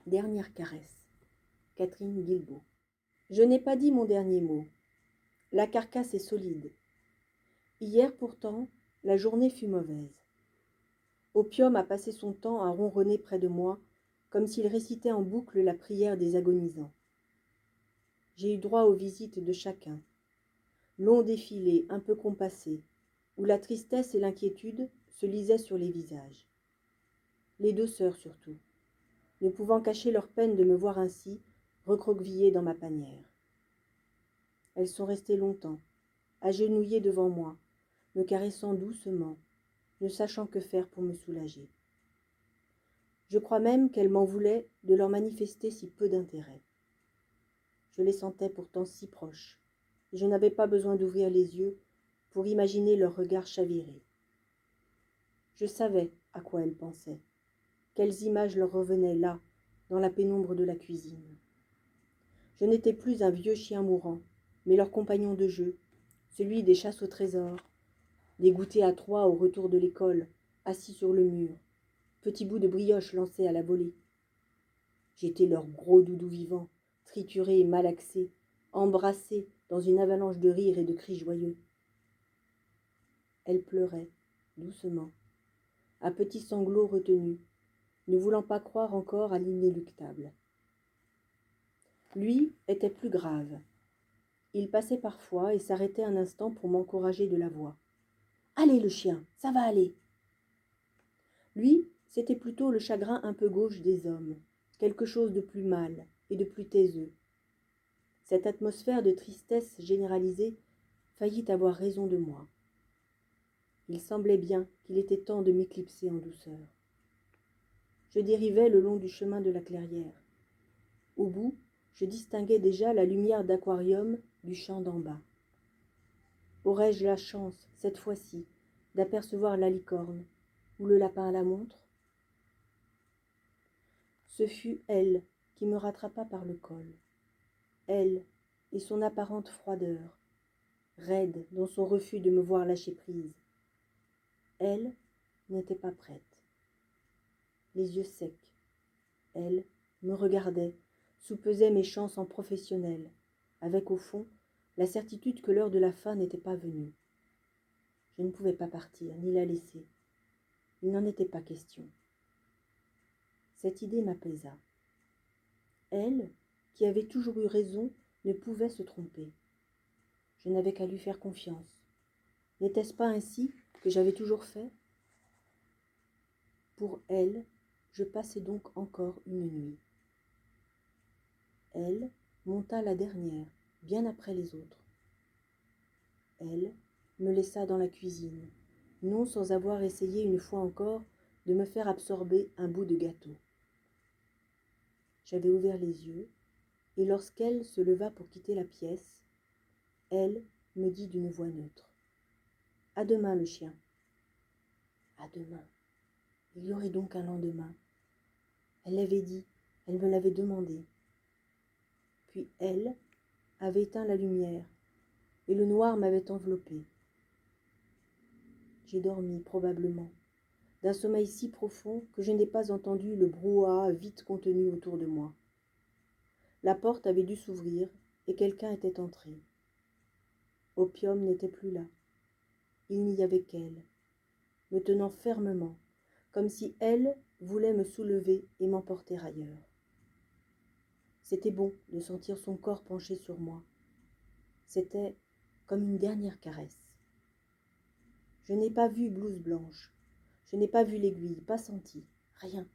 Dernière caresse. Catherine Guilbeault. Je n'ai pas dit mon dernier mot. La carcasse est solide. Hier pourtant, la journée fut mauvaise. Opium a passé son temps à ronronner près de moi, comme s'il récitait en boucle la prière des agonisants. J'ai eu droit aux visites de chacun. Long défilé, un peu compassé, où la tristesse et l'inquiétude se lisaient sur les visages. Les deux sœurs surtout, ne pouvant cacher leur peine de me voir ainsi, recroquevillée dans ma panière. Elles sont restées longtemps, agenouillées devant moi, me caressant doucement, ne sachant que faire pour me soulager. Je crois même qu'elles m'en voulaient de leur manifester si peu d'intérêt. Je les sentais pourtant si proches, et je n'avais pas besoin d'ouvrir les yeux pour imaginer leurs regards chavirés. Je savais à quoi elles pensaient, quelles images leur revenaient là, dans la pénombre de la cuisine. Je n'étais plus un vieux chien mourant, mais leur compagnon de jeu, celui des chasses au trésor, des goûters à trois au retour de l'école, assis sur le mur, petits bouts de brioche lancés à la volée. J'étais leur gros doudou vivant, trituré et malaxé, embrassé dans une avalanche de rires et de cris joyeux. Elle pleurait, doucement, à petits sanglots retenus, ne voulant pas croire encore à l'inéluctable. Lui était plus grave. Il passait parfois et s'arrêtait un instant pour m'encourager de la voix. « Allez le chien, ça va aller !» Lui, c'était plutôt le chagrin un peu gauche des hommes, quelque chose de plus mâle et de plus taiseux. Cette atmosphère de tristesse généralisée faillit avoir raison de moi. Il semblait bien qu'il était temps de m'éclipser en douceur. Je dérivais le long du chemin de la clairière. Au bout, je distinguais déjà la lumière d'aquarium du champ d'en bas. Aurais-je la chance, cette fois-ci, d'apercevoir la licorne ou le lapin à la montre? Ce fut elle qui me rattrapa par le col. Elle et son apparente froideur, raide dans son refus de me voir lâcher prise. Elle n'était pas prête. Les yeux secs, elle me regardait, soupesait mes chances en professionnelle, avec au fond la certitude que l'heure de la fin n'était pas venue. Je ne pouvais pas partir, ni la laisser. Il n'en était pas question. Cette idée m'apaisa. Elle, qui avait toujours eu raison, ne pouvait se tromper. Je n'avais qu'à lui faire confiance. N'était-ce pas ainsi que j'avais toujours fait? Pour elle, je passai donc encore une nuit. Elle monta la dernière, bien après les autres. Elle me laissa dans la cuisine, non sans avoir essayé une fois encore de me faire absorber un bout de gâteau. J'avais ouvert les yeux, et lorsqu'elle se leva pour quitter la pièce, elle me dit d'une voix neutre. « À demain, le chien. » À demain. Il y aurait donc un lendemain. Elle l'avait dit, elle me l'avait demandé. Puis elle avait éteint la lumière, et le noir m'avait enveloppé. J'ai dormi, probablement, d'un sommeil si profond que je n'ai pas entendu le brouhaha vite contenu autour de moi. La porte avait dû s'ouvrir, et quelqu'un était entré. Opium n'était plus là. Il n'y avait qu'elle, me tenant fermement, comme si elle voulait me soulever et m'emporter ailleurs. C'était bon de sentir son corps penché sur moi. C'était comme une dernière caresse. Je n'ai pas vu blouse blanche, je n'ai pas vu l'aiguille, pas senti, rien.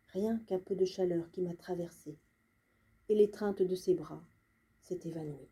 Rien qu'un peu de chaleur qui m'a traversée, et l'étreinte de ses bras s'est évanouie.